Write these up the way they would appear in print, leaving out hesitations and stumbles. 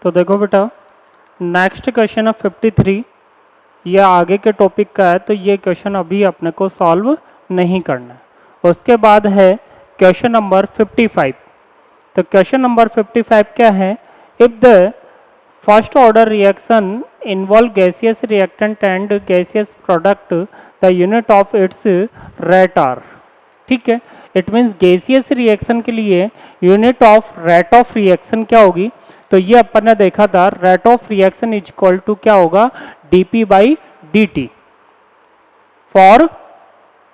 तो देखो बेटा, नेक्स्ट क्वेश्चन है 53। ये आगे के टॉपिक का है, तो ये क्वेश्चन अभी अपने को सॉल्व नहीं करना है। उसके बाद है क्वेश्चन नंबर 55। तो क्वेश्चन नंबर 55 क्या है? If the first order reaction involve gaseous reactant and gaseous product, the unit of its rate are. ठीक है, इट मीन्स गैसियस रिएक्शन के लिए unit of rate of reaction क्या होगी? तो ये अपन ने देखा था, rate of reaction is equal to क्या होगा? DP by d for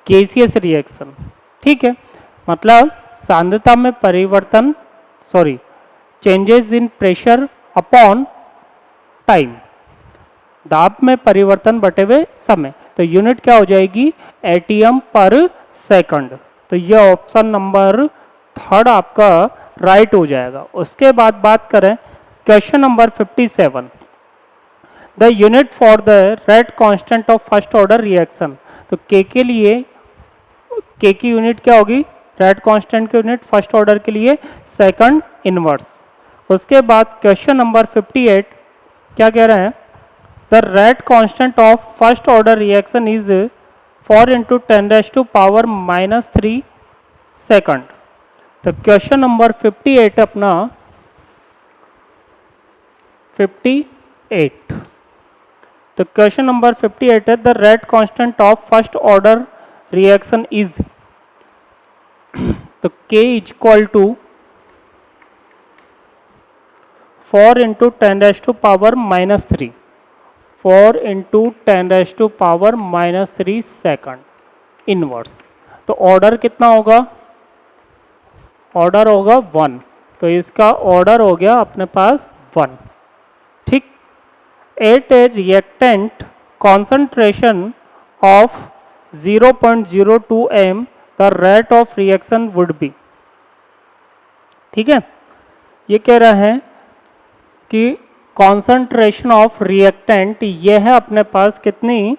gaseous reaction. ठीक है, मतलब सांद्रता में परिवर्तन, sorry, changes in pressure upon time, दाब में परिवर्तन बटे हुए समय। तो यूनिट क्या हो जाएगी? एटीएम पर सेकंड। तो ये ऑप्शन नंबर थर्ड आपका राइट हो जाएगा। उसके बाद बात करें question number 57, the unit for the rate constant of first order reaction. तो के लिए के की यूनिट क्या होगी? रेट कांस्टेंट की यूनिट फर्स्ट ऑर्डर के लिए सेकंड इनवर्स। उसके बाद क्वेश्चन नंबर 58 क्या कह रहे हैं? The rate constant of first order reaction is 4 into 10⁻³ second. तो क्वेश्चन नंबर 58 अपना 58। तो क्वेश्चन नंबर 58 है, the rate constant of first order reaction is, तो K is equal to 4 into 10⁻³ 4 into 10⁻³ second inverse. तो ऑर्डर कितना होगा? Order होगा 1। तो इसका ऑर्डर हो गया अपने पास 1। ठीक, at a reactant concentration of 0.02 m the rate of reaction would be. ठीक है, ये कह रहा है कि कॉन्सेंट्रेशन ऑफ रिएक्टेंट ये है अपने पास कितनी?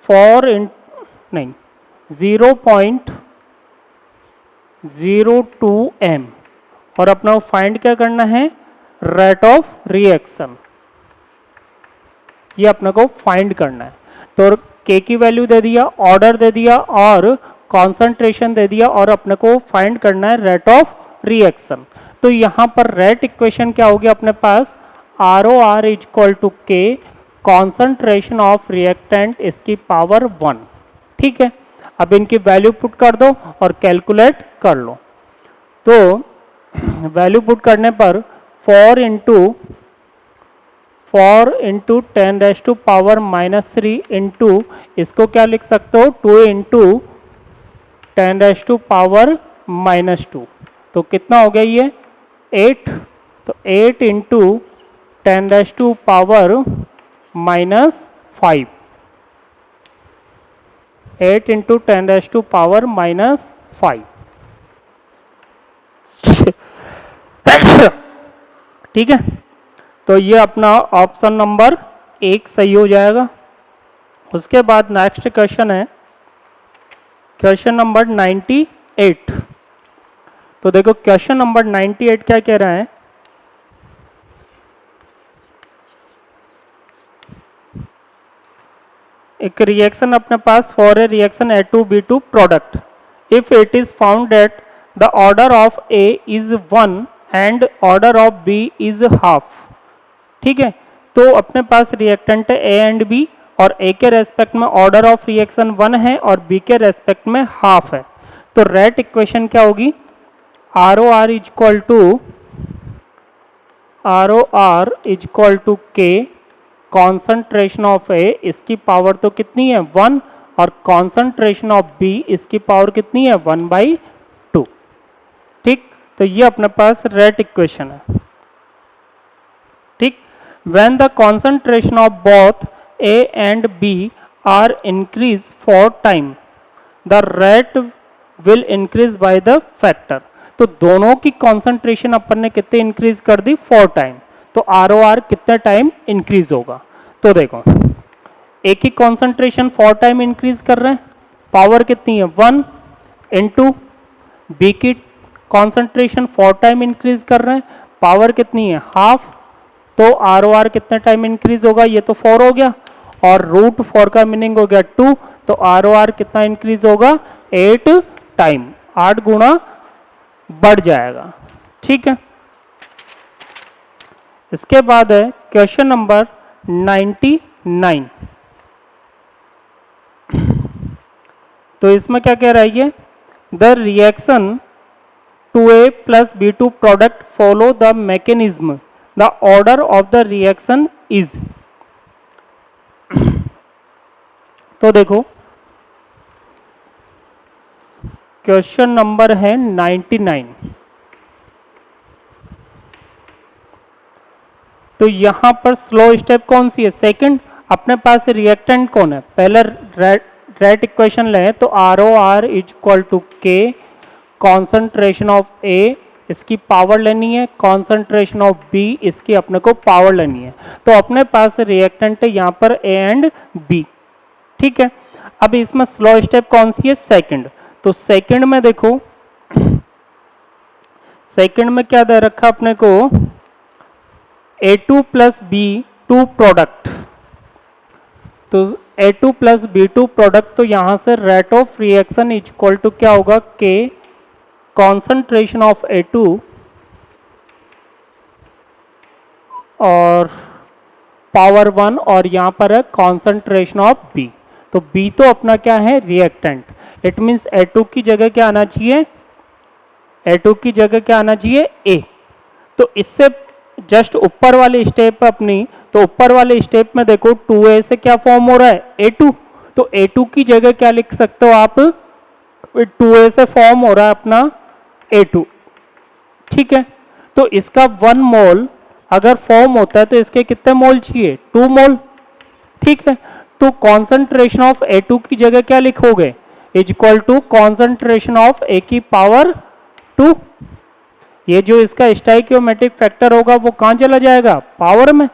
0.02 m, और अपना फाइंड क्या करना है? रेट ऑफ रिएक्शन, ये अपने को फाइंड करना है। तो के की वैल्यू दे दिया, ऑर्डर दे दिया और कॉन्सेंट्रेशन दे दिया, और अपने को फाइंड करना है रेट ऑफ रिएक्शन। तो यहां पर रेट इक्वेशन क्या होगी अपने पास? ROR is equal to K concentration of reactant इसकी पावर 1। ठीक है, अब इनकी वैल्यू पुट कर दो और कैलकुलेट कर लो। तो वैल्यू पुट करने पर 4 इंटू 10⁻³ इंटू, इसको क्या लिख सकते हो? 2 इंटू 10⁻²। तो कितना हो गया ये? 8। तो 8 इंटू 10⁻⁵, 8 इंटू 10⁻⁵। ठीक है, तो ये अपना ऑप्शन नंबर 1 सही हो जाएगा। उसके बाद नेक्स्ट क्वेश्चन है क्वेश्चन नंबर 98। तो देखो क्वेश्चन नंबर 98 क्या कह रहा है? एक रिएक्शन अपने पास for a reaction A2B2 product, if it is found that the order of A is 1 and order of B is half. ठीक है, तो अपने पास रिएक्टेंट है A एंड B, और A के रेस्पेक्ट में ऑर्डर ऑफ रिएक्शन 1 है और B के रेस्पेक्ट में हाफ है। तो रेट इक्वेशन क्या होगी? ROR is equal to K concentration of A, इसकी पावर तो कितनी है? 1, और कॉन्सेंट्रेशन ऑफ B इसकी पावर कितनी है? 1/2। ठीक, तो ये अपने पास रेट इक्वेशन है। ठीक, when the concentration of both A and B are increased for time, the rate will increase by the factor। तो दोनों की कॉन्सेंट्रेशन अपन ने कितने इंक्रीज कर दी? 4 टाइम। तो ROR कितने टाइम इंक्रीज होगा? तो देखो, ए की कॉन्सेंट्रेशन 4 टाइम इंक्रीज कर रहे हैं, पावर कितनी है? 1 इंटू बी की कॉन्सेंट्रेशन 4 टाइम इंक्रीज कर रहे हैं, पावर कितनी है? हाफ, तो आर ओ आर कितने टाइम इंक्रीज होगा, ये तो 4 हो गया, और रूट 4 का मीनिंग हो गया 2, तो आर ओ आर कितना इंक्रीज होगा, 8 टाइम, 8 गुना बढ़ जाएगा। ठीक है, इसके बाद है क्वेश्चन नंबर 99। तो इसमें क्या कह रहा है ये, the reaction 2A plus B2 product follow the mechanism, the order of the reaction is। तो देखो क्वेश्चन नंबर है 99। तो यहां पर स्लो स्टेप कौन सी है, सेकंड। अपने पास रिएक्टेंट कौन है, पहले रेट इक्वेशन ले, तो R O R is equal to K concentration of A, इसकी पावर लेनी है, कॉन्सेंट्रेशन ऑफ बी, इसकी अपने को पावर लेनी है। तो अपने पास रिएक्टेंट है यहाँ पर ए एंड बी। ठीक है, अब इसमें स्लो स्टेप कौन सी है, सेकंड। तो सेकंड में देखो, सेकंड में क्या दे रखा अपने को, A2 प्लस B2 प्रोडक्ट। तो A2 प्लस B2 प्रोडक्ट, तो यहां से rate of reaction is equal to क्या होगा, K कॉन्सेंट्रेशन ऑफ A2 और पावर 1, और यहां पर है कॉन्सेंट्रेशन ऑफ B। तो B तो अपना क्या है, रिएक्टेंट। इट मींस A2 की जगह क्या आना चाहिए, A2 की जगह क्या आना चाहिए, A। तो इससे जस्ट ऊपर वाले स्टेप अपनी, तो ऊपर वाले स्टेप में देखो 2A से क्या फॉर्म हो रहा है, A2। तो A2 की जगह क्या लिख सकते हो आप, 2A से फॉर्म हो रहा है अपना A2। ठीक है, तो इसका 1 मोल अगर फॉर्म होता है तो इसके कितने मोल चाहिए, 2 मोल। ठीक है, तो कॉन्सेंट्रेशन ऑफ A2 की जगह क्या लिखोगे, is equal to concentration of A की पावर 2। ये जो इसका स्टाइकियोमेट्रिक फैक्टर होगा वो कहां चला जाएगा, पावर में।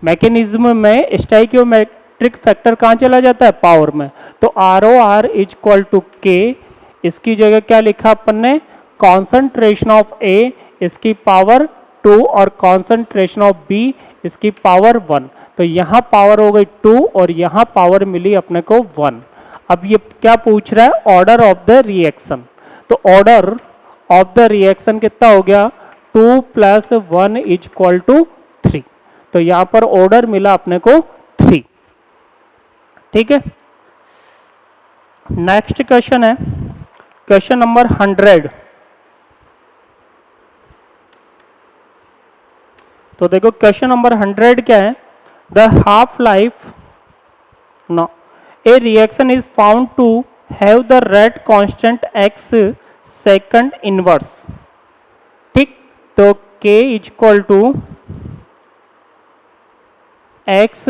मैकेनिज्म में स्टाइकियोमेट्रिक फैक्टर कहां चला जाता है, पावर में। तो R O R is equal to K, इसकी जगह क्या लिखा अपन ने, कॉन्सेंट्रेशन ऑफ ए, इसकी पावर 2, और कॉन्सेंट्रेशन ऑफ बी, इसकी पावर 1। तो यहां पावर हो गई 2 और यहां पावर मिली अपने को 1। अब ये क्या पूछ रहा है, ऑर्डर ऑफ द रिएक्शन। तो ऑर्डर ऑफ द रिएक्शन कितना हो गया, 2 प्लस 1 इज इक्वल टू 3। तो यहां पर ऑर्डर मिला अपने को 3। ठीक है, नेक्स्ट क्वेश्चन है क्वेश्चन नंबर 100। तो देखो क्वेश्चन नंबर 100 क्या है, the half life, no, a reaction is found to have the rate constant x second inverse. ठीक, तो k is equal to x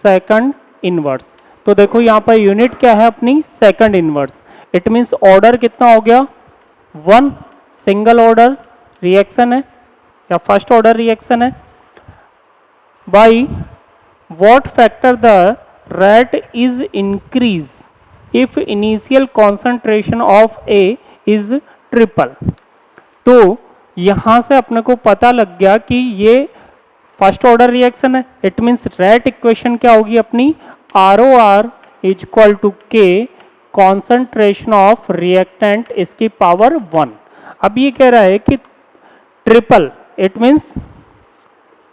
second inverse. तो देखो यहां पर यूनिट क्या है अपनी, second inverse. It means order कितना हो गया, 1। सिंगल ऑर्डर रिएक्शन है या फर्स्ट ऑर्डर रिएक्शन है। By what factor the rate is increase if initial concentration of A is triple. तो यहां से अपने को पता लग गया कि ये फर्स्ट ऑर्डर रिएक्शन है। इट मींस रेट इक्वेशन क्या होगी अपनी, R O R is equal to K concentration of reactant, इसकी पावर 1। अब ये कह रहा है कि triple, it means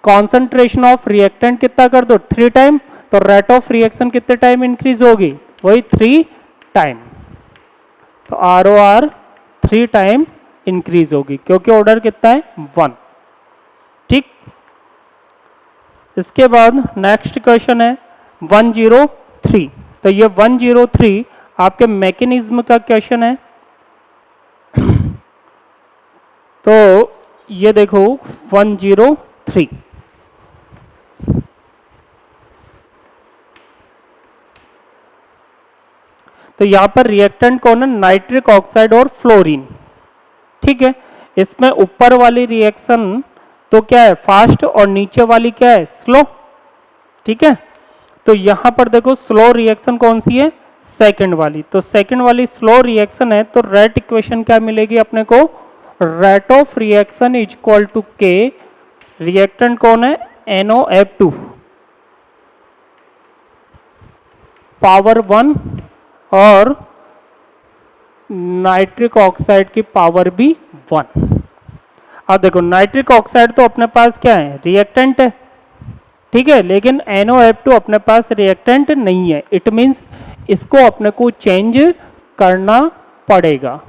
concentration of reactant कितना कर दो, 3 टाइम। तो रेट ऑफ रिएक्शन कितने टाइम इंक्रीज होगी, वही 3 टाइम। तो R O R 3 time increase होगी क्योंकि ऑर्डर कितना है, 1। ठीक, इसके बाद नेक्स्ट क्वेश्चन है 103। तो ये 103 आपके मैकेनिज्म का क्वेश्चन है। तो ये देखो 103, तो यहां पर रिएक्टेंट कौन है, नाइट्रिक ऑक्साइड और फ्लोरीन। ठीक है, इसमें ऊपर वाली रिएक्शन तो क्या है, फास्ट, और नीचे वाली क्या है, स्लो। ठीक है, तो यहां पर देखो स्लो रिएक्शन कौन सी है, सेकंड वाली। तो सेकंड वाली स्लो रिएक्शन है, तो रेट इक्वेशन क्या मिलेगी अपने को, rate of reaction is equal to K reactant कौन है, NOF2 पावर 1 और नाइट्रिक ऑक्साइड की पावर भी 1। अब देखो नाइट्रिक ऑक्साइड तो अपने पास क्या है, रिएक्टेंट है, ठीक है, लेकिन NOF2 अपने पास रिएक्टेंट नहीं है। इट मींस इसको अपने को चेंज करना पड़ेगा,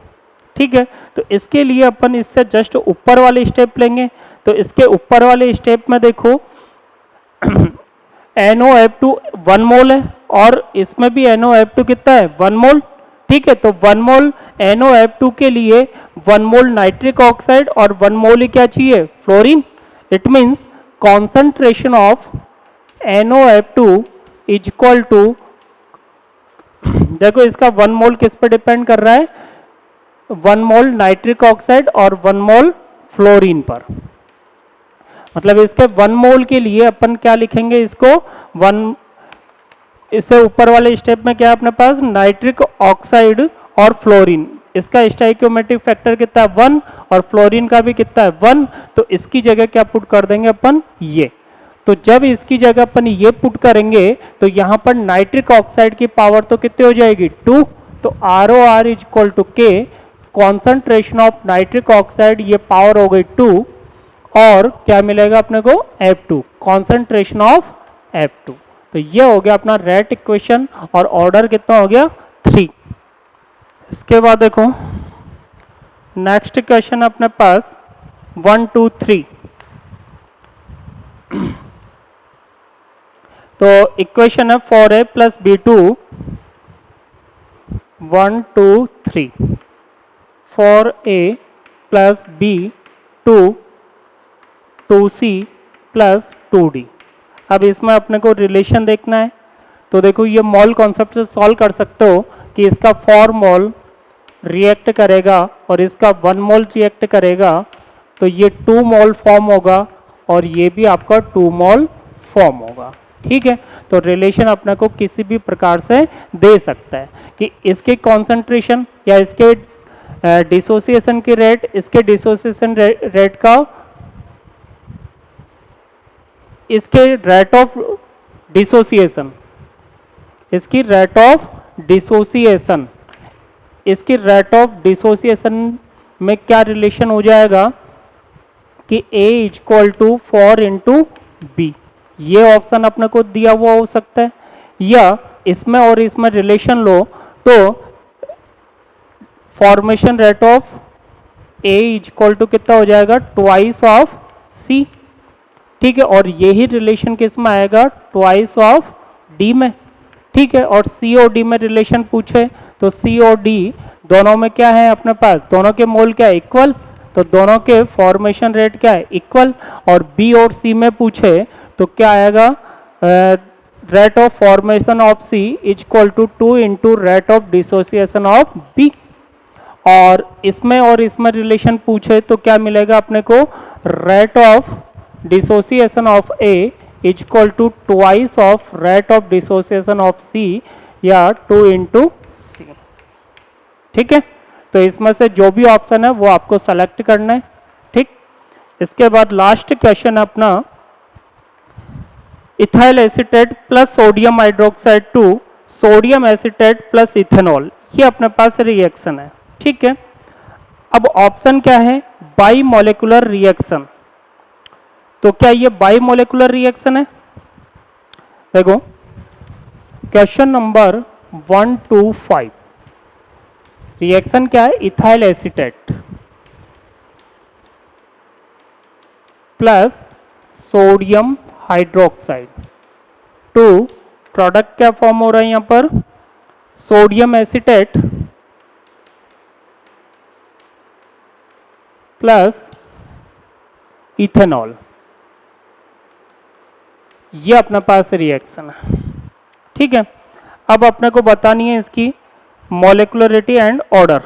ठीक है। तो इसके लिए अपन इससे जस्ट ऊपर वाले स्टेप लेंगे। तो इसके ऊपर वाले स्टेप में देखो NOF2 1 मोल है और इसमें भी NOF2 कितना है, 1 मोल, ठीक है। तो 1 मोल NOF2 के लिए 1 मोल नाइट्रिक ऑक्साइड और 1 मोल ही क्या चाहिए, fluorine. It means concentration of NOF2 is equal to, देखो इसका 1 मोल किस पे डिपेंड कर रहा है, 1 मोल नाइट्रिक ऑक्साइड और 1 मोल फ्लोरीन पर। मतलब इसके 1 मोल के लिए अपन क्या लिखेंगे, इसको 1, इससे ऊपर वाले स्टेप में क्या है अपने पास, नाइट्रिक ऑक्साइड और फ्लोरीन, इसका स्टोइकियोमेट्रिक फैक्टर कितना है 1 और फ्लोरीन का भी कितना है 1। तो इसकी जगह क्या पुट कर देंगे अपन, ये। तो जब इसकी जगह अपन ये पुट करेंगे तो यहां पर नाइट्रिक ऑक्साइड की पावर तो कितनी हो जाएगी, 2। तो ROR is equal to K, concentration of nitric oxide, ये पावर हो गई 2 और क्या मिलेगा अपने को, F2, कॉन्सेंट्रेशन ऑफ F2। तो ये हो गया अपना रेट इक्वेशन और ऑर्डर कितना हो गया, 3। इसके बाद देखो नेक्स्ट क्वेश्चन अपने पास 1 2 3। तो इक्वेशन है 4A plus B2 1 2 3, 4A plus B2 2C plus 2D। अब इसमें अपने को रिलेशन देखना है। तो देखो ये मॉल कॉन्सेप्ट से सॉल्व कर सकते हो कि इसका 4 मोल रिएक्ट करेगा और इसका 1 मोल रिएक्ट करेगा, तो ये 2 मोल फॉर्म होगा और ये भी आपका 2 मोल फॉर्म होगा, ठीक है। तो रिलेशन अपने को किसी भी प्रकार से दे सकता है कि इसके कॉन्सेंट्रेशन या इसके डिसोसिएशन की रेट, इसके डिसोसिएशन रेट का, इसके रेट ऑफ डिसोसिएशन, इसकी रेट ऑफ डिसोसिएशन, इसकी रेट ऑफ डिसोसिएशन में क्या रिलेशन हो जाएगा कि A equal to 4 into B. ये ऑप्शन अपने को दिया हुआ हो सकता है, या इसमें और इसमें रिलेशन लो तो formation rate of A equal to कितना हो जाएगा, ट्वाइस ऑफ C, ठीक है। और यही रिलेशन किस में आएगा, ट्वाइस ऑफ D में, ठीक है। और C और D में रिलेशन पूछे तो C और D दोनों में क्या है अपने पास, दोनों के मोल क्या है, इक्वल। तो दोनों के फॉर्मेशन रेट क्या है, इक्वल। और B और C में पूछे तो क्या आएगा, rate of formation of C is equal to 2 into rate of dissociation of B। और इसमें रिलेशन पूछे तो क्या मिलेगा अपने को, rate of dissociation of A is equal to twice of rate of dissociation of C, या 2 इंटू C, ठीक है। तो इसमें से जो भी ऑप्शन है वो आपको सेलेक्ट करना है, ठीक। इसके बाद लास्ट क्वेश्चन अपना ethyl acetate plus sodium hydroxide to sodium acetate plus ethanol, ये अपने पास रिएक्शन है, ठीक है। अब ऑप्शन क्या है, बाई मॉलिक्यूलर रिएक्शन। तो क्या ये बाई मॉलिक्यूलर रिएक्शन है, देखो क्वेश्चन नंबर 1 2 5, रिएक्शन क्या है, ethyl acetate plus sodium hydroxide to, product क्या फॉर्म हो रहा है यहां पर, सोडियम एसीटेट प्लस इथेनॉल, ये अपने पास रिएक्शन है, ठीक है। अब अपने को बतानी है इसकी मॉलिक्युलरिटी एंड ऑर्डर।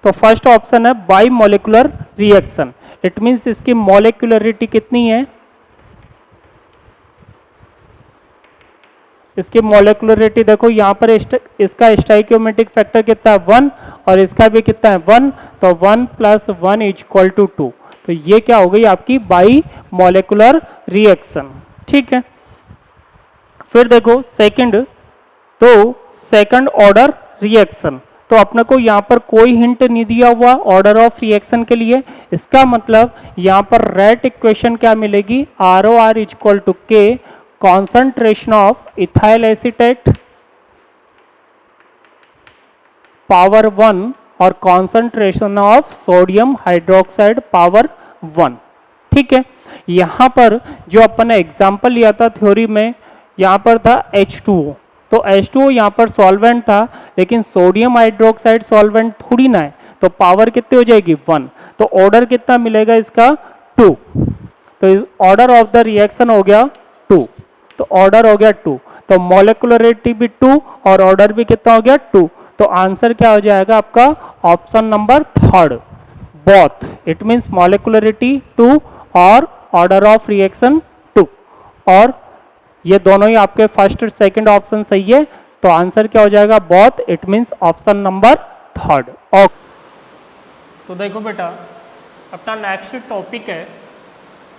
तो फर्स्ट ऑप्शन है by molecular reaction, it means इसकी मॉलिक्युलरिटी कितनी है, इसकी मॉलिक्युलरिटी देखो यहां पर इसका स्टोइकियोमेट्रिक फैक्टर कितना है 1 और इसका भी कितना है 1, तो 1 प्लस 1 इज इक्वल टू 2। तो ये क्या हो गई आपकी बाई मॉलिक्यूलर रिएक्शन। ठीक है, फिर देखो सेकंड, तो सेकंड ऑर्डर रिएक्शन, तो अपने को यहाँ पर कोई हिंट नहीं दिया हुआ ऑर्डर ऑफ रिएक्शन के लिए। इसका मतलब यहाँ पर रेट इक्वेशन क्या मिलेगी, R O R equal to K concentration of ethyl acetate power 1 और concentration of sodium hydroxide power 1। ठीक है, यहाँ पर जो अपन ने एग्जाम्पल लिया था थ्योरी में, यहाँ पर था H2O, तो H2O यहाँ पर सॉल्वेंट था, लेकिन सोडियम हाइड्रोक्साइड सॉल्वेंट थोड़ी ना है, तो पावर कितनी हो जाएगी 1, तो ऑर्डर कितना मिलेगा इसका 2, तो इस ऑर्डर ऑफ द रिएक्शन हो गया 2, तो ऑर्डर हो गया 2, तो मॉलिक्यूलरिटी भी 2 और ऑर्डर भी कितना हो गया 2, तो आंसर क्या हो जाएगा आपका option number third, both, it means molecularity 2 और ऑर्डर ऑफ रिएक्शन 2, और ये दोनों ही आपके फर्स्ट और सेकंड ऑप्शन सही है, तो आंसर क्या हो जाएगा both, it means option number third. तो देखो बेटा, अपना नेक्स्ट टॉपिक है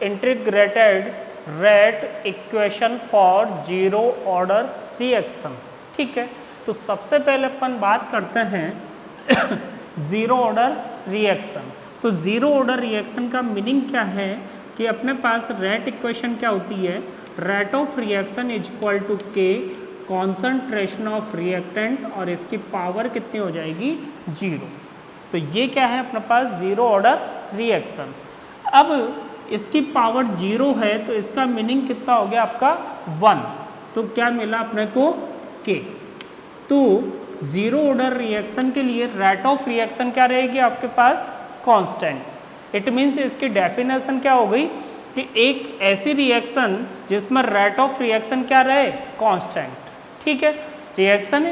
integrated rate equation for zero order reaction. ठीक है, तो सबसे पहले अपन बात करते हैं जीरो ऑर्डर रिएक्शन। तो जीरो ऑर्डर रिएक्शन का मीनिंग क्या है कि अपने पास रेट इक्वेशन क्या होती है, rate of reaction is equal to K concentration of reactant और इसकी पावर कितनी हो जाएगी 0। तो ये क्या है अपने पास जीरो ऑर्डर रिएक्शन। अब इसकी पावर 0 है तो इसका मीनिंग कितना हो गया आपका 1, तो क्या मिला अपने को के। तो जीरो ऑर्डर रिएक्शन के लिए रेट ऑफ रिएक्शन क्या रहेगी आपके पास कांस्टेंट। इट मीन्स इसकी डेफिनेशन क्या हो गई कि एक ऐसी रिएक्शन जिसमें रेट ऑफ रिएक्शन क्या रहे कांस्टेंट। ठीक है, reaction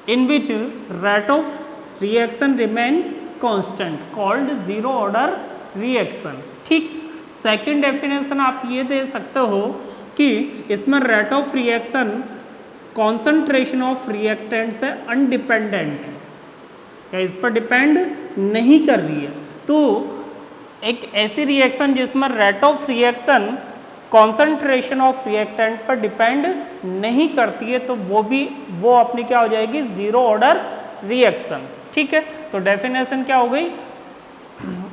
in which rate of reaction remain constant called zero order reaction. ठीक, सेकंड डेफिनेशन आप ये दे सकते हो कि इसमें rate of reaction concentration of reactant से अनडिपेंडेंट है, या इस पर डिपेंड नहीं कर रही है। तो एक ऐसी रिएक्शन जिसमें rate of reaction concentration of reactant पर डिपेंड नहीं करती है, तो वो अपनी क्या हो जाएगी जीरो ऑर्डर रिएक्शन। ठीक है, तो डेफिनेशन क्या हो गई,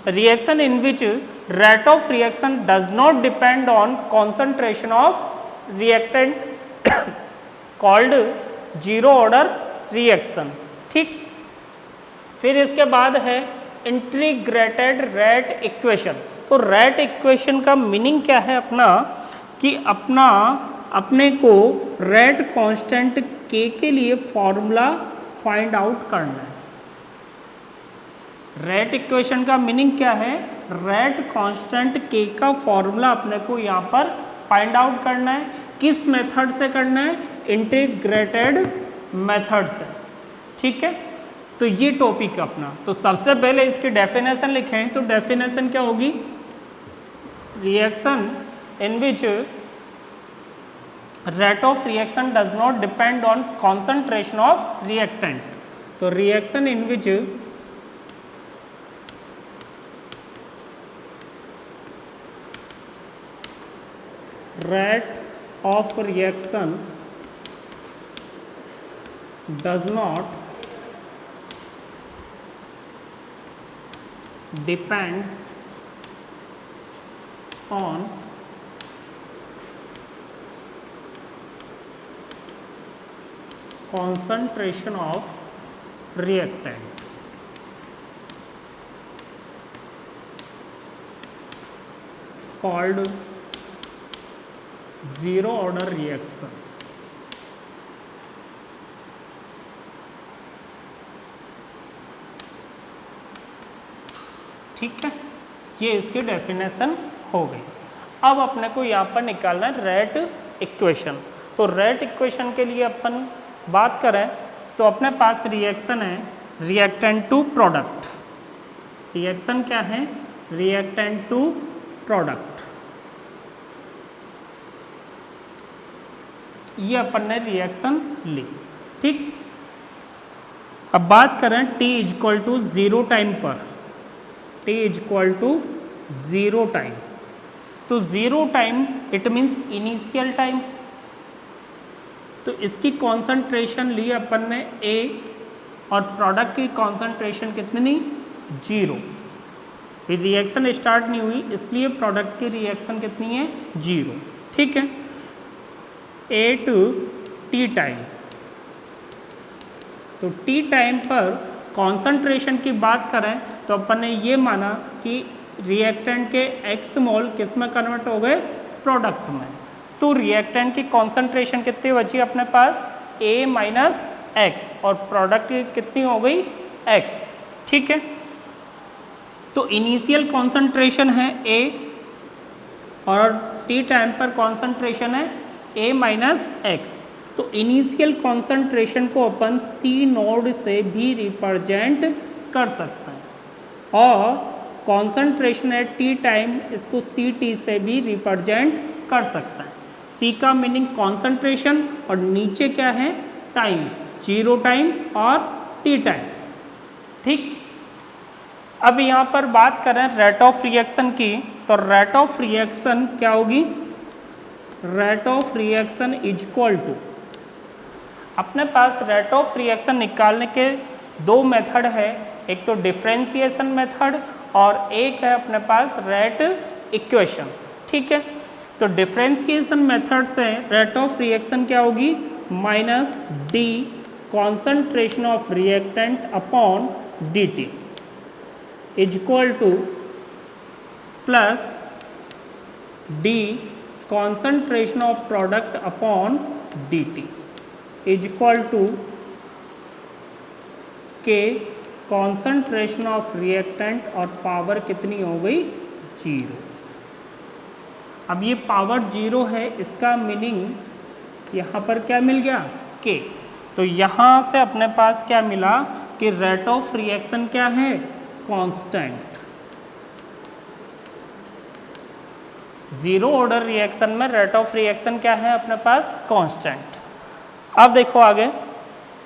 reaction in which rate of reaction does not depend on concentration of reactant called zero order reaction. ठीक, फिर इसके बाद है इंटीग्रेटेड रेट इक्वेशन। तो रेट इक्वेशन का मीनिंग क्या है अपना कि अपने को रेट कांस्टेंट के लिए फॉर्मूला फाइंड आउट करना है। रेट इक्वेशन का मीनिंग क्या है, रेट कांस्टेंट के का फॉर्मूला अपने को यहाँ पर फाइंड आउट करना है। किस मेथड से करना है, इंटीग्रेटेड मेथड से। ठीक है, तो ये टॉपिक अपना, तो सबसे पहले इसकी डेफिनेशन लिखें, तो डेफिनेशन क्या होगी, reaction in which rate of reaction does not depend on concentration of reactant. तो reaction in which rate of reaction does not depend on concentration of reactant called zero order reaction. ठीक है, ये इसकी definition हो गई। अब अपने को यहाँ पर निकालना है रेट इक्वेशन। तो रेट इक्वेशन के लिए अपन बात करें तो अपने पास रिएक्शन है रिएक्टेंट टू प्रोडक्ट। रिएक्शन क्या है, रिएक्टेंट टू प्रोडक्ट। ये अपन ने रिएक्शन ली। ठीक, अब बात करें t is equal to 0 time पर, t is equal to zero time. तो zero time it means initial time. तो इसकी कॉन्सेंट्रेशन ली अपन ने ए और प्रोडक्ट की कॉन्सेंट्रेशन कितनी, 0। ये रिएक्शन स्टार्ट नहीं हुई इसलिए प्रोडक्ट की रिएक्शन कितनी है, 0। ठीक है, ए टू टी टाइम। तो टी टाइम पर कॉन्सेंट्रेशन की बात करें तो अपन ने ये माना कि रिएक्टेंट के एक्स मोल किस में कन्वर्ट हो गए, प्रोडक्ट में। तो रिएक्टेंट की कॉन्सेंट्रेशन कितनी बची अपने पास, ए माइनस एक्स, और प्रोडक्ट की कितनी हो गई, एक्स। ठीक है, तो इनिशियल कॉन्सेंट्रेशन है ए और टी टाइम पर कॉन्सेंट्रेशन है ए माइनस एक्स। तो इनिशियल कॉन्सेंट्रेशन को अपन सी नोड से भी रिप्रेजेंट कर सकते हैं और कॉन्सेंट्रेशन एट टी टाइम इसको सी टी से भी रिप्रेजेंट कर सकते हैं। सी का मीनिंग कॉन्सेंट्रेशन और नीचे क्या है, टाइम, 0 टाइम और टी टाइम। ठीक, अब यहाँ पर बात करें रेट ऑफ रिएक्शन की, तो रेट ऑफ रिएक्शन क्या होगी, rate of reaction is equal to, अपने पास रेट ऑफ रिएक्शन निकालने के दो मेथड है, एक तो डिफरेंशिएशन मेथड और एक है अपने पास रेट इक्वेशन। ठीक है, तो डिफरेंशिएशन मेथड से रेट ऑफ रिएक्शन क्या होगी, minus d concentration of reactant upon d t is equal to plus d concentration of product upon d t is equal to K concentration of reactant और power कितनी हो गई, 0। अब ये power 0 है, इसका मीनिंग यहाँ पर क्या मिल गया, के। तो यहाँ से अपने पास क्या मिला कि रेट ऑफ रिएक्शन क्या है, कांस्टेंट। जीरो ऑर्डर रिएक्शन में रेट ऑफ रिएक्शन क्या है अपने पास, कांस्टेंट। अब देखो आगे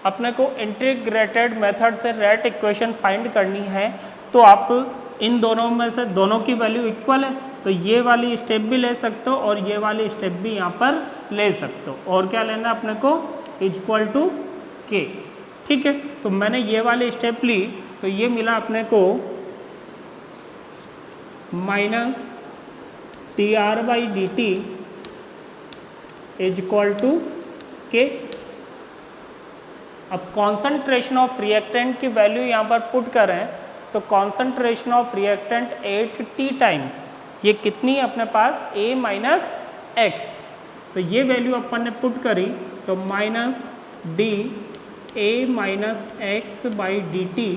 अपने को इंटीग्रेटेड मेथड से रेट इक्वेशन फाइंड करनी है, तो आप इन दोनों में से दोनों की वैल्यू इक्वल है, तो ये वाली स्टेप भी ले सकते हो और ये वाली स्टेप भी यहाँ पर ले सकते हो। और क्या लेना अपने को, इज इक्वल टू के। ठीक है, तो मैंने ये वाली स्टेप ली तो ये मिला अपने को minus T R by d t is equal to K. अब कॉन्सेंट्रेशन ऑफ रिएक्टेंट की वैल्यू यहाँ पर पुट करें तो concentration of reactant at T time ये कितनी है अपने पास, a माइनस एक्स। तो ये वैल्यू अपन ने पुट करी तो minus d A minus X by d t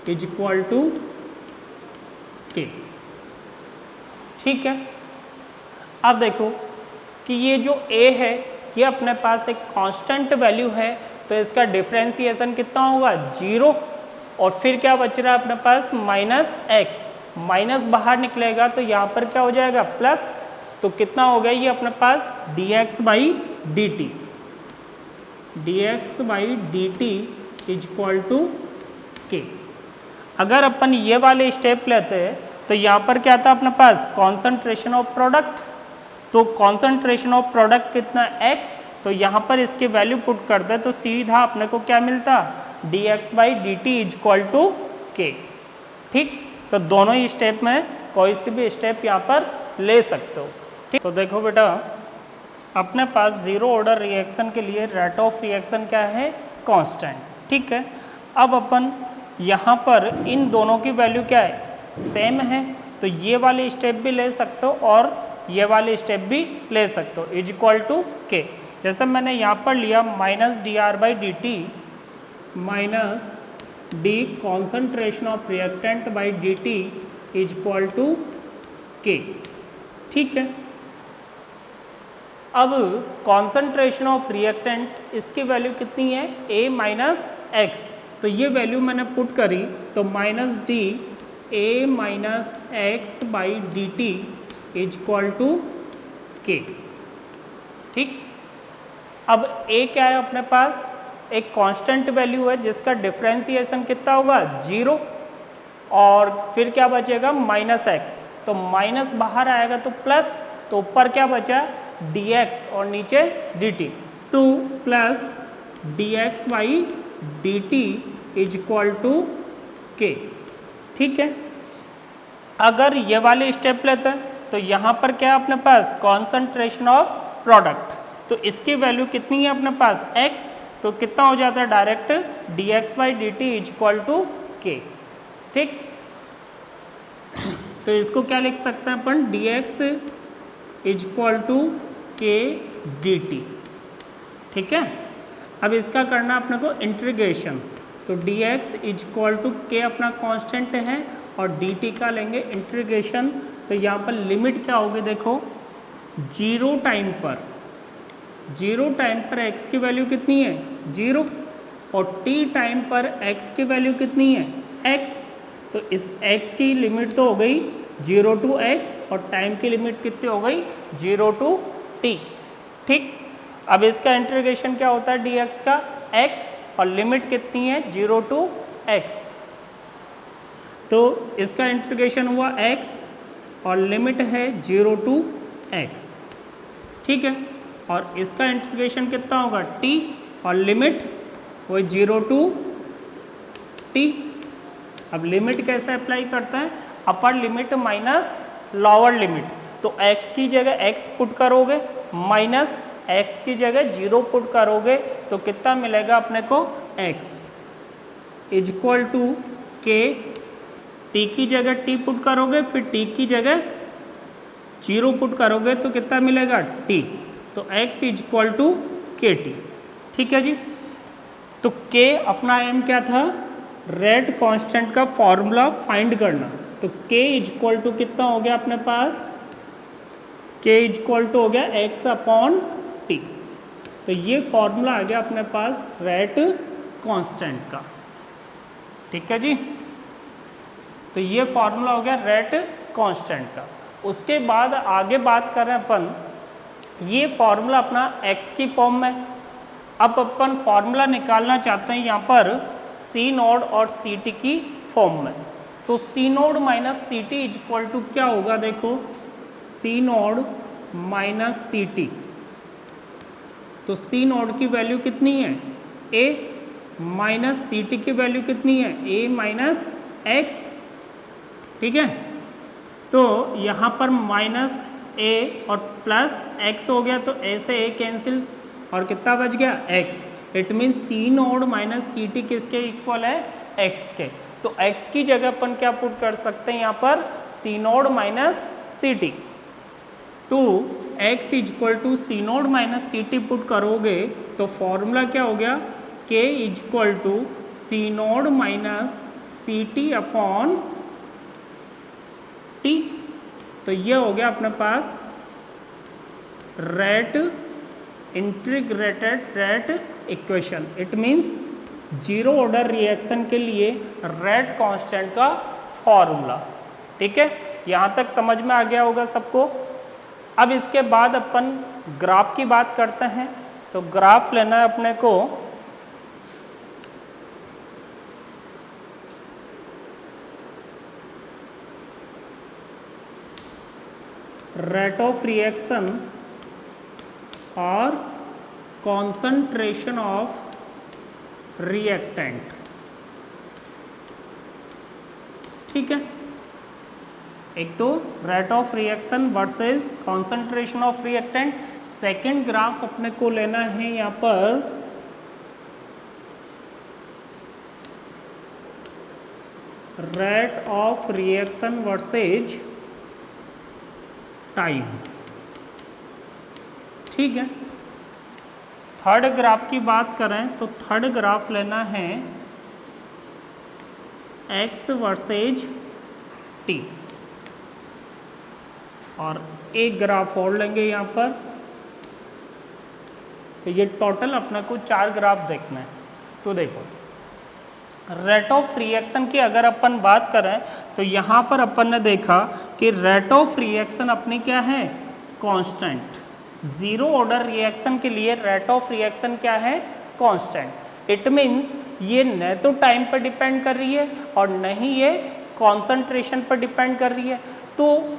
is equal to K. ठीक है, अब देखो कि ये जो a है ये अपने पास एक कांस्टेंट वैल्यू है, तो इसका डिफरेंशिएशन कितना होगा, 0। और फिर क्या बच रहा है अपने पास, माइनस एक्स। माइनस बाहर निकलेगा तो यहाँ पर क्या हो जाएगा, प्लस। तो कितना हो गया ये अपने पास, dx by d t, dx by d t is equal to K. अगर अपन ये वाले स्टेप लेते हैं तो यहाँ पर क्या था अपने पास, कॉन्सेंट्रेशन ऑफ प्रोडक्ट। तो कॉन्सेंट्रेशन ऑफ प्रोडक्ट कितना, x। तो यहाँ पर इसकी वैल्यू पुट करते तो सीधा अपने को क्या मिलता, dx by d t is equal to K. ठीक, तो दोनों ही स्टेप में कोई सी भी स्टेप यहाँ पर ले सकते हो। ठीक, तो देखो बेटा अपने पास जीरो ऑर्डर रिएक्शन के लिए रेट ऑफ रिएक्शन क्या है, कांस्टेंट। ठीक है, अब अपन यहाँ पर इन दोनों की वैल्यू क्या है, सेम है, तो ये वाली स्टेप भी ले सकते हो और ये वाली स्टेप भी ले सकते हो, इज इक्वल टू के। जैसे मैंने यहाँ पर लिया minus d R by d t minus d concentration of reactant by d t is equal to K. ठीक है, अब कॉन्सेंट्रेशन ऑफ रिएक्टेंट इसकी वैल्यू कितनी है, a माइनस एक्स। तो ये वैल्यू मैंने पुट करी तो minus d A minus X by d t is equal to K. ठीक, अब a क्या है अपने पास, एक कांस्टेंट वैल्यू है जिसका डिफरेंशिएशन कितना होगा, 0। और फिर क्या बचेगा माइनस एक्स, तो माइनस बाहर आएगा तो प्लस, तो ऊपर क्या बचा dx और नीचे dt, तो plus dx by dt is equal to K. ठीक है, अगर ये वाले स्टेप लेते हैं तो यहाँ पर क्या है अपने पास कॉन्सेंट्रेशन ऑफ प्रोडक्ट, तो इसकी वैल्यू कितनी है अपने पास x, तो कितना हो जाता है direct dx by dt is equal to K. ठीक, तो इसको क्या लिख सकते हैं अपन dx is equal to K dt। ठीक है, अब इसका करना अपने को इंटीग्रेशन, तो dx इज इक्वल टू के अपना कांस्टेंट है और dt का लेंगे इंटीग्रेशन, तो यहाँ पर लिमिट क्या होगी देखो, जीरो टाइम पर x की वैल्यू कितनी है 0 और t टाइम पर x की वैल्यू कितनी है x, तो इस x की लिमिट तो हो गई 0 टू x और टाइम की लिमिट कितनी हो गई 0 टू t। ठीक, अब इसका इंटीग्रेशन क्या होता है dx का x और लिमिट कितनी है 0 टू x, तो इसका इंटीग्रेशन हुआ x और लिमिट है 0 टू x। ठीक है, और इसका इंटीग्रेशन कितना होगा t और लिमिट वही 0 टू t। अब लिमिट कैसे अप्लाई करता है, upper limit minus lower limit, तो x की जगह x पुट करोगे माइनस x की जगह 0 पुट करोगे तो कितना मिलेगा अपने को x इज इक्वल टू के, t की जगह t पुट करोगे फिर t की जगह 0 पुट करोगे तो कितना मिलेगा t, तो x इज इक्वल टू के टी। ठीक है जी, तो k अपना m क्या था रेट कांस्टेंट का फॉर्मूला फाइंड करना, तो k इज इक्वल टू कितना हो गया अपने पास, k इज इक्वल टू हो गया x अपॉन टी, तो ये फॉर्मूला आ गया अपने पास रेट कांस्टेंट का। ठीक है जी, तो ये फॉर्मूला हो गया रेट कांस्टेंट का। उसके बाद आगे बात करें अपन, ये फॉर्मूला अपना x की फॉर्म में, अब अपन फॉर्मूला निकालना चाहते हैं यहाँ पर सी नोड और सी टी की फॉर्म में, तो C naught minus C T is equal to क्या होगा देखो, C naught minus C T, तो सी नोड की वैल्यू कितनी है a माइनस सी टी की वैल्यू कितनी है a माइनस एक्स। ठीक है, तो यहाँ पर माइनस a और प्लस x हो गया, तो a से a कैंसिल और कितना बच गया x, it mean C naught minus C T किसके इक्वल है x के, तो x की जगह अपन क्या पुट कर सकते हैं यहाँ पर C naught minus C T, तो x is equal to C naught minus C T put करोगे तो फॉर्मूला क्या हो गया k is equal to C naught minus C T upon T, तो ये हो गया अपने पास rate integrated rate equation, it means zero order reaction के लिए रेट कांस्टेंट का फॉर्मूला। ठीक है, यहाँ तक समझ में आ गया होगा सबको। अब इसके बाद अपन ग्राफ की बात करते हैं, तो ग्राफ लेना है अपने को रेट ऑफ रिएक्शन और कॉन्सेंट्रेशन ऑफ रिएक्टेंट। ठीक है, एक तो rate of reaction versus concentration of reactant, second graph अपने को लेना है यहाँ पर rate of reaction versus time. ठीक है, थर्ड ग्राफ की बात करें तो थर्ड ग्राफ लेना है x वर्सेज t, और एक ग्राफ और लेंगे यहाँ पर, तो ये टोटल अपने को 4 ग्राफ देखना है। तो देखो रेट ऑफ रिएक्शन की अगर अपन बात करें तो यहाँ पर अपन ने देखा कि रेट ऑफ रिएक्शन अपनी क्या है कांस्टेंट, जीरो ऑर्डर रिएक्शन के लिए रेट ऑफ रिएक्शन क्या है कांस्टेंट, इट मीन्स ये न तो टाइम पर डिपेंड कर रही है और न ही ये कॉन्सेंट्रेशन पर डिपेंड कर रही है, तो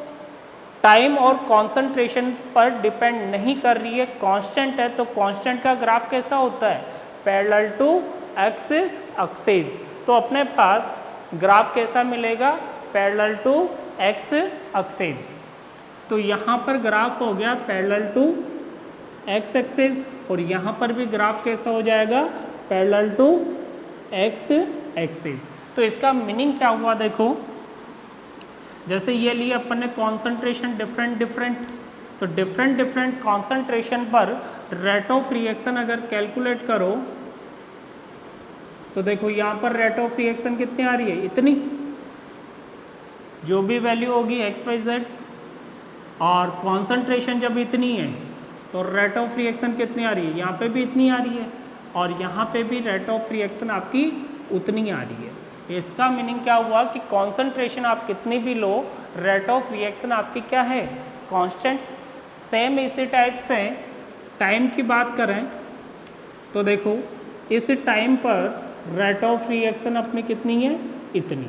टाइम और कॉन्सेंट्रेशन पर डिपेंड नहीं कर रही है, कांस्टेंट है, तो कांस्टेंट का ग्राफ कैसा होता है, पैरेलल टू एक्स एक्सिस। तो अपने पास ग्राफ कैसा मिलेगा, पैरेलल टू एक्स एक्सिस। तो यहाँ पर ग्राफ हो गया पैरेलल टू एक्स एक्सिस और यहाँ पर भी ग्राफ कैसा हो जाएगा, पैरेलल टू एक्स एक्सिस। तो इसका मीनिंग क्या हुआ, देखो जैसे ये लिए अपन ने कॉन्सेंट्रेशन डिफरेंट डिफरेंट, तो डिफरेंट डिफरेंट कॉन्सेंट्रेशन पर रेट ऑफ रिएक्शन अगर कैलकुलेट करो तो देखो यहाँ पर रेट ऑफ रिएक्शन कितनी आ रही है, इतनी, जो भी वैल्यू होगी एक्स वाई जेड, और कॉन्सेंट्रेशन जब इतनी है तो रेट ऑफ रिएक्शन कितनी आ रही है, यहाँ पे भी इतनी आ रही है और यहाँ पे भी रेट ऑफ रिएक्शन आपकी उतनी आ रही है। इसका मीनिंग क्या हुआ कि कॉन्सेंट्रेशन आप कितनी भी लो, रेट ऑफ रिएक्शन आपकी क्या है, कांस्टेंट। सेम इसी टाइप से टाइम की बात करें तो देखो इस टाइम पर रेट ऑफ रिएक्शन अपनी कितनी है, इतनी,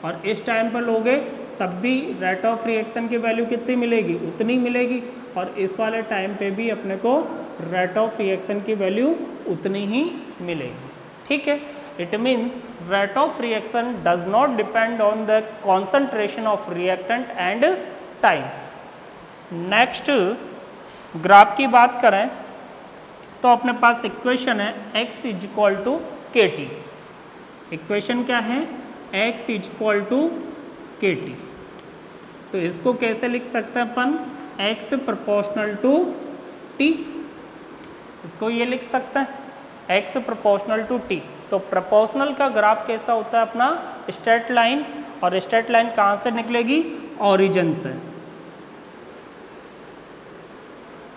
और इस टाइम पर लोगे तब भी रेट ऑफ रिएक्शन की वैल्यू कितनी मिलेगी, उतनी मिलेगी, और इस वाले टाइम पे भी अपने को रेट ऑफ रिएक्शन की वैल्यू उतनी ही मिलेगी। ठीक है, it means rate of reaction does not depend on the concentration of reactant and time. Next graph की बात करें तो अपने पास इक्वेशन है x इज इक्वल टू के टी। इक्वेशन क्या है, x इज इक्वल टू के टी। तो इसको कैसे लिख सकते हैं अपन, x प्रोपोर्शनल टू t, इसको ये लिख सकते हैं x प्रोपोर्शनल टू t। तो प्रोपोर्शनल का ग्राफ कैसा होता है अपना, स्ट्रेट लाइन, और स्ट्रेट लाइन कहाँ से निकलेगी, ओरिजिन से,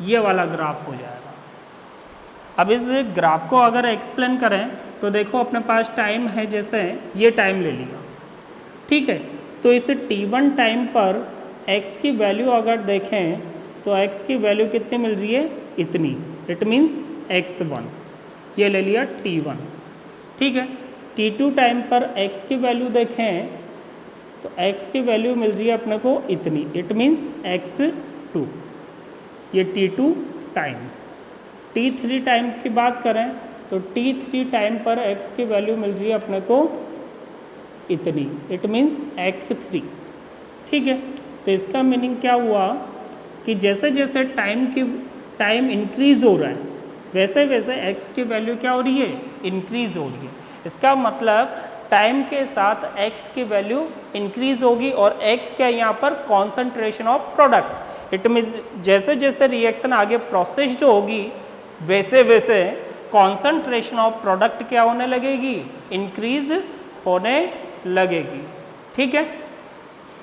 ये वाला ग्राफ हो जाएगा। अब इस ग्राफ को अगर एक्सप्लेन करें तो देखो अपने पास टाइम है, जैसे ये टाइम ले लिया, ठीक है, तो इस t1 टाइम पर x की वैल्यू अगर देखें तो x की वैल्यू कितनी मिल रही है, इतनी, इट मीन्स x1, ये ले लिया t1, ठीक है। t2 टाइम पर x की वैल्यू देखें तो x की वैल्यू मिल रही है अपने को इतनी, इट मीन्स x2, ये t2 टाइम। t3 टाइम की बात करें तो t3 टाइम पर x की वैल्यू मिल रही है अपने को इतनी, इट मीन्स x3, ठीक है। तो इसका मीनिंग क्या हुआ कि जैसे जैसे टाइम इंक्रीज हो रहा है वैसे वैसे x की वैल्यू क्या हो रही है, इंक्रीज हो रही है। इसका मतलब टाइम के साथ x की वैल्यू इंक्रीज होगी, और x क्या यहाँ पर concentration of product, it means जैसे जैसे रिएक्शन आगे प्रोसेस्ड होगी वैसे वैसे कॉन्सेंट्रेशन ऑफ प्रोडक्ट क्या होने लगेगी, इंक्रीज होने लगेगी, ठीक है।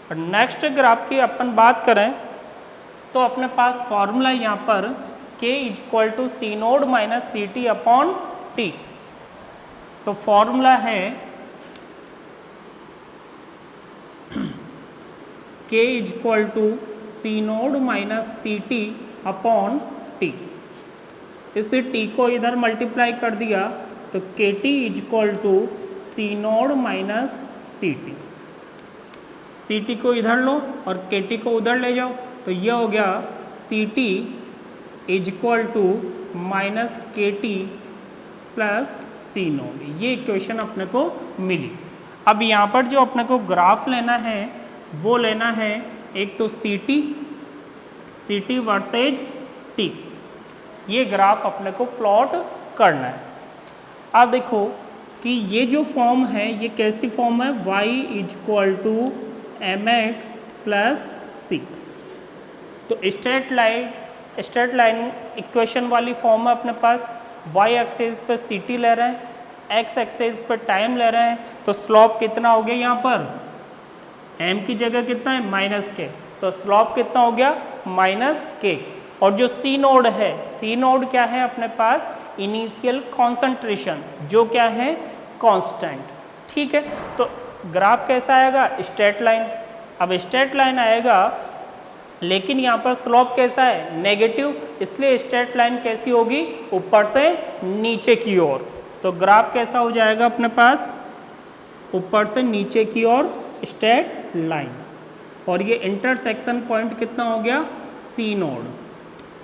और नेक्स्ट ग्राफ की अपन बात करें तो अपने पास फॉर्मूला यहाँ पर k is equal to C naught minus C T upon T. तो फॉर्मूला है k is equal to C naught minus C T upon T. इस t को इधर मल्टीप्लाई कर दिया तो K T is equal to C naught minus C T. C T को इधर लो और के टी को उधर ले जाओ, तो ये हो गया C T is equal to minus K T plus C naught. ये इक्वेशन अपने को मिली। अब यहाँ पर जो अपने को ग्राफ लेना है वो लेना है एक तो सी टी वर्सेज टी, ये ग्राफ अपने को प्लॉट करना है। अब देखो कि ये जो फॉर्म है ये कैसी फॉर्म है, y is equal to M X plus C. तो स्ट्रेट लाइन इक्वेशन वाली फॉर्म है अपने पास, y एक्सिस पे सी टी ले रहे हैं, x एक्सिस पे टाइम ले रहे हैं, तो स्लोप कितना हो गया यहाँ पर, m की जगह कितना है माइनस के, तो स्लोप कितना हो गया माइनस के। और जो सी नोड है, सी नोड क्या है अपने पास, इनिशियल कॉन्सेंट्रेशन, जो क्या है कांस्टेंट, ठीक है। तो ग्राफ कैसा आएगा, स्ट्रेट लाइन। अब स्ट्रेट लाइन आएगा लेकिन यहाँ पर स्लोप कैसा है, नेगेटिव, इसलिए स्ट्रेट लाइन कैसी होगी, ऊपर से नीचे की ओर। तो ग्राफ कैसा हो जाएगा अपने पास, ऊपर से नीचे की ओर स्ट्रेट लाइन, और ये इंटरसेक्शन पॉइंट कितना हो गया, सी नोड,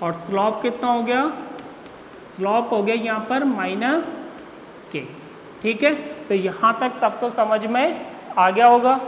और स्लॉप कितना हो गया, स्लॉप हो गया यहाँ पर -k। ठीक है, तो यहाँ तक सबको समझ में आ गया होगा।